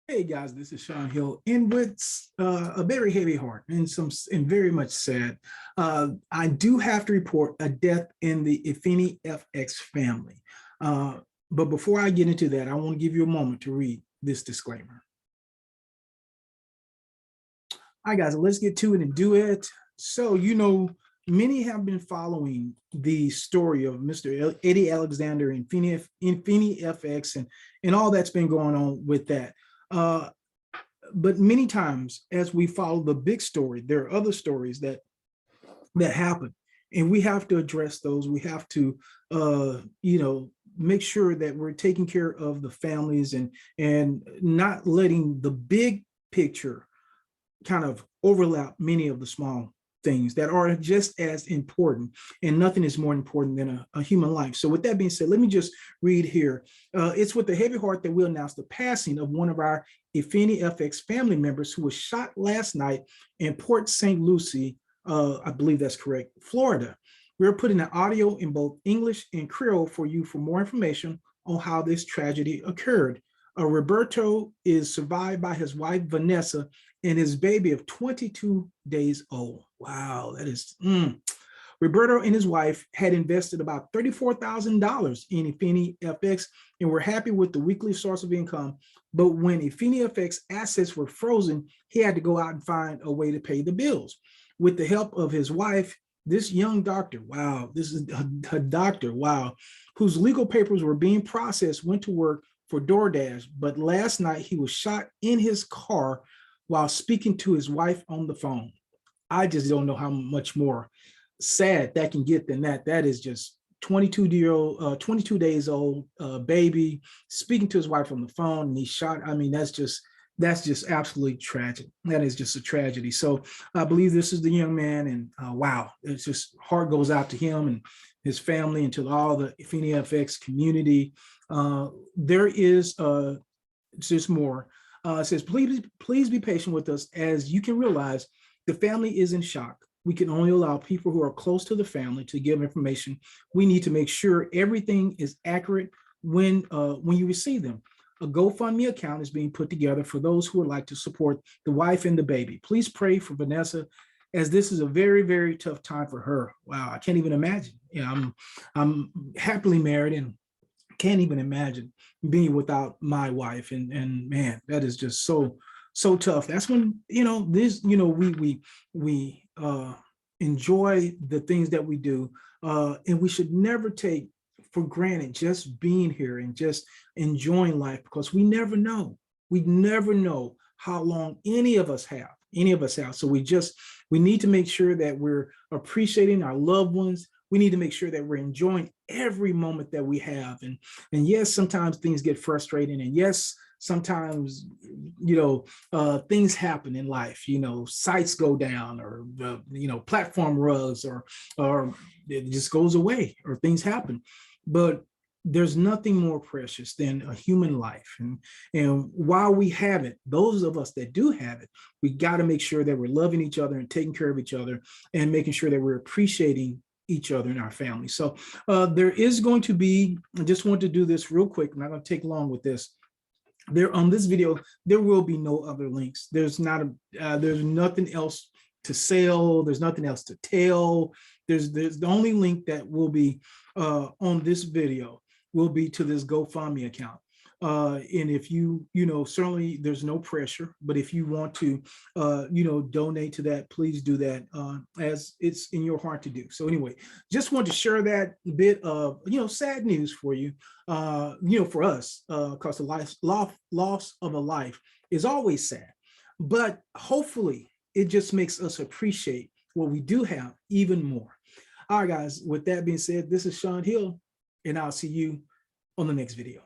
Hey guys, this is Sean Hill, and with a very heavy heart and very much sad, I do have to report a death in the Eminifx family. Uh, but before I get into that, I want to give you a moment to read this disclaimer. All right, guys, let's get to it and do it. So, many have been following the story of Mr. Eddie Alexander and Eminifx and all that's been going on with that. Uh, but many times as we follow the big story, there are other stories that happen, and we have to address those. We have to, make sure that we're taking care of the families and not letting the big picture kind of overlap many of the small things that are just as important, and nothing is more important than a human life. So with that being said, let me just read here. It's with a heavy heart that we announce the passing of one of our Eminifx family members who was shot last night in Port St. Lucie, I believe that's correct, Florida. We're putting an audio in both English and Creole for you for more information on how this tragedy occurred. Roberto is survived by his wife, Vanessa, and his baby of 22 days old. Wow, that is, Roberto and his wife had invested about $34,000 in Eminifx and were happy with the weekly source of income. But when Eminifx assets were frozen, he had to go out and find a way to pay the bills. With the help of his wife, this young doctor, wow, this is a doctor, wow, whose legal papers were being processed, went to work for DoorDash, but last night he was shot in his car while speaking to his wife on the phone. I just don't know how much more sad that can get than that. That is just 22 days old baby speaking to his wife on the phone, and he's shot. I mean, that's just absolutely tragic. That is just a tragedy. So I believe this is the young man, and wow, it's just heart goes out to him and his family and to all the Eminifx community. There is just more. It says, please be patient with us. As you can realize, the family is in shock. We can only allow people who are close to the family to give information. We need to make sure everything is accurate when you receive them. A GoFundMe account is being put together for those who would like to support the wife and the baby. Please pray for Vanessa, as this is a very, very tough time for her. Wow, I can't even imagine. I'm happily married and can't even imagine being without my wife. And man, that is just so tough. That's when we enjoy the things that we do, and we should never take for granted just being here and just enjoying life, because we never know how long any of us have. So we need to make sure that we're appreciating our loved ones. We need to make sure that we're enjoying every moment that we have. And yes, sometimes things get frustrating. And yes, sometimes, things happen in life, sites go down, or, platform rugs, or it just goes away, or things happen. But there's nothing more precious than a human life. And while we have it, those of us that do have it, we got to make sure that we're loving each other and taking care of each other and making sure that we're appreciating each other in our family. So there is going to be, I just want to do this real quick. I'm not going to take long with this. There on this video, there will be no other links. There's nothing else to sell. There's nothing else to tell. There's the only link that will be on this video will be to this GoFundMe account. And if certainly there's no pressure, but if you want to, donate to that, please do that, as it's in your heart to do. So anyway, just want to share that bit of, sad news for you, for us, because the loss of a life is always sad, but hopefully it just makes us appreciate what we do have even more. All right, guys, with that being said, this is Sean Hill, and I'll see you on the next video.